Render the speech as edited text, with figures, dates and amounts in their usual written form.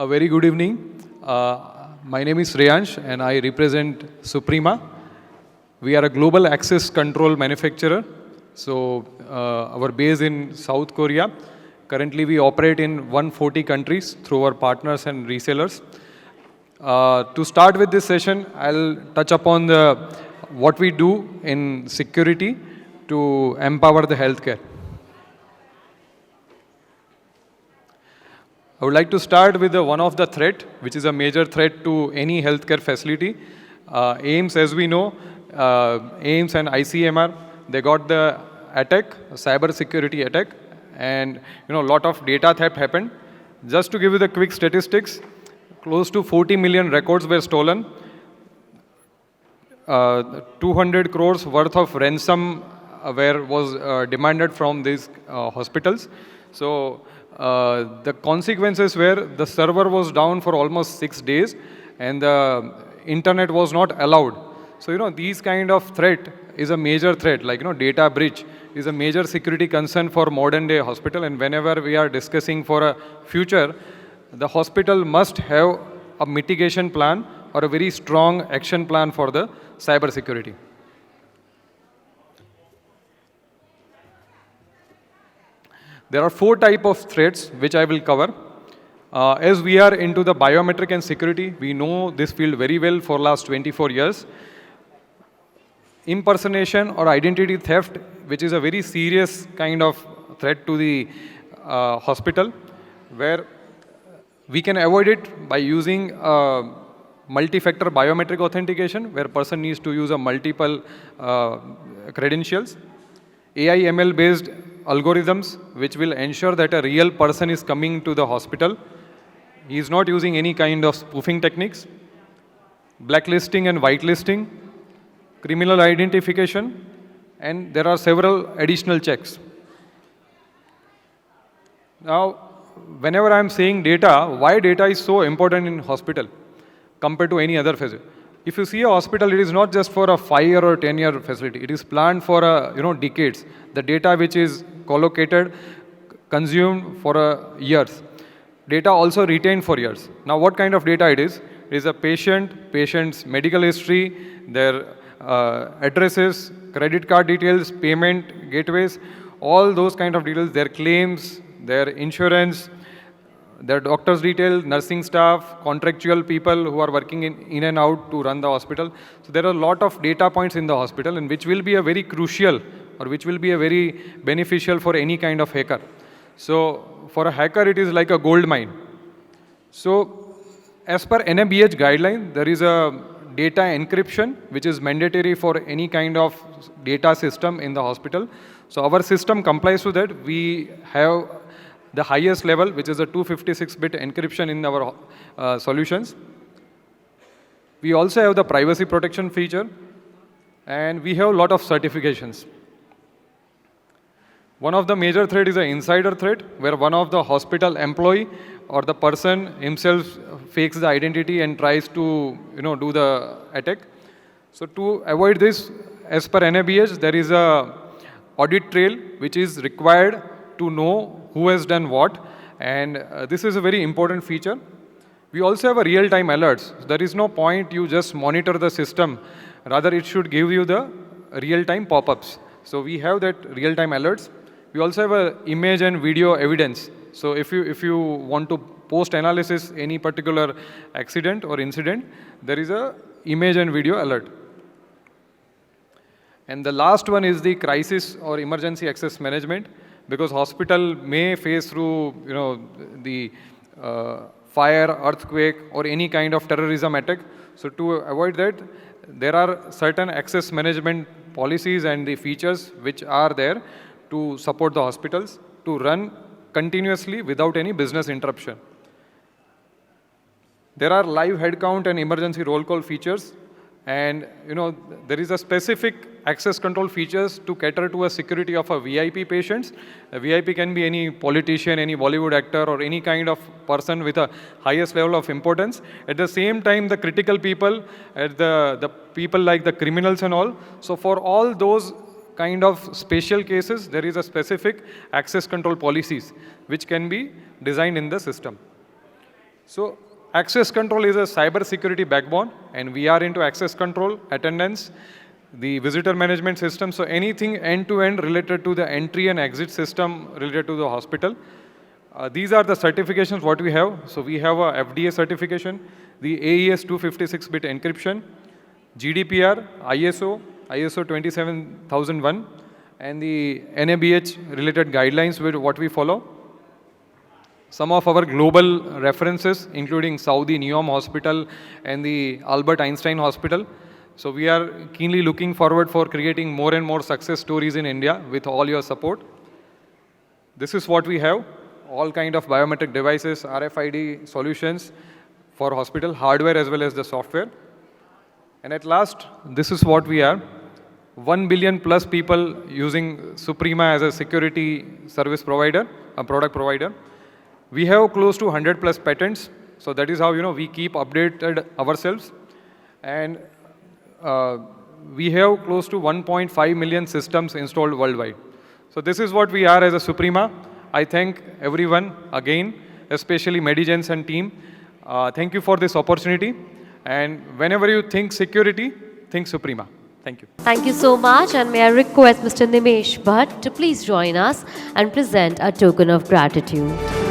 A very good evening. My name is Reyansh and I represent Suprema. We are a global access control manufacturer. So our base in South Korea. Currently we operate in 140 countries through our partners and resellers. To start with this session, I'll touch upon what we do in security to empower the healthcare. I would like to start with one of the threat, which is a major threat to any healthcare facility. AIMS, as we know, AIMS and ICMR, they got the attack, cyber security attack, and a lot of data theft happened. Just to give you the quick statistics, close to 40 million records were stolen. 200 crores worth of ransomware was demanded from these hospitals. So the consequences were the server was down for almost 6 days and the internet was not allowed. So, these kind of threat is a major threat, like, data breach is a major security concern for modern day hospital. And whenever we are discussing for a future, the hospital must have a mitigation plan or a very strong action plan for the cyber security. There are 4 types of threats which I will cover. As we are into the biometric and security, we know this field very well for last 24 years. Impersonation or identity theft, which is a very serious kind of threat to the hospital, where we can avoid it by using multi-factor biometric authentication, where person needs to use a multiple credentials. AI ML based algorithms which will ensure that a real person is coming to the hospital. He is not using any kind of spoofing techniques. Blacklisting and whitelisting, criminal identification, and there are several additional checks. Now, whenever I am saying data, why data is so important in hospital compared to any other facility? If you see a hospital, it is not just for a 5-year or 10-year facility. It is planned for decades. The data which is collocated, consumed for years. Data also retained for years. Now, what kind of data it is? It is a patient's medical history, their addresses, credit card details, payment gateways, all those kind of details, their claims, their insurance, their doctor's detail, nursing staff, contractual people who are working in and out to run the hospital. So there are a lot of data points in the hospital, and which will be a very crucial or which will be a very beneficial for any kind of hacker. So for a hacker, it is like a gold mine. So as per NMBH guideline, there is a data encryption, which is mandatory for any kind of data system in the hospital. So our system complies to that. We have the highest level, which is a 256-bit encryption in our solutions. We also have the privacy protection feature, and we have a lot of certifications. One of the major threat is an insider threat, where one of the hospital employee or the person himself fakes the identity and tries to do the attack. So to avoid this, as per NABH, there is a audit trail which is required to know who has done what, and this is a very important feature. We also have a real-time alerts. There is no point you just monitor the system. Rather, it should give you the real-time pop-ups. So we have that real-time alerts. We also have a image and video evidence. So if you want to post-analysis any particular accident or incident, there is a image and video alert. And the last one is the crisis or emergency access management, because hospital may face through the fire, earthquake, or any kind of terrorism attack. So to avoid that, there are certain access management policies and the features which are there to support the hospitals to run continuously without any business interruption. There are live headcount and emergency roll call features, and there is a specific access control features to cater to a security of a VIP patients. A VIP can be any politician, any Bollywood actor, or any kind of person with a highest level of importance. At the same time, the critical people, the people like the criminals and all. So for all those kind of special cases, there is a specific access control policies which can be designed in the system. So access control is a cyber security backbone, and we are into access control, attendance, the visitor management system. So anything end-to-end related to the entry and exit system related to the hospital. These are the certifications what we have. So we have a FDA certification, the AES 256-bit encryption, GDPR, ISO 27001, and the NABH related guidelines with what we follow. Some of our global references, including Saudi Neom Hospital and the Albert Einstein Hospital. So we are keenly looking forward for creating more and more success stories in India with all your support. This is what we have, all kind of biometric devices, RFID solutions for hospital, hardware as well as the software. And at last, this is what we are. 1 billion plus people using Suprema as a security service provider, a product provider. We have close to 100 plus patents. So that is how, we keep updated ourselves. And we have close to 1.5 million systems installed worldwide. So this is what we are as a Suprema. I thank everyone again, especially Medigens and team. Thank you for this opportunity. And whenever you think security, think Suprema. Thank you. Thank you so much. And may I request Mr. Nimesh Bhatt to please join us and present a token of gratitude.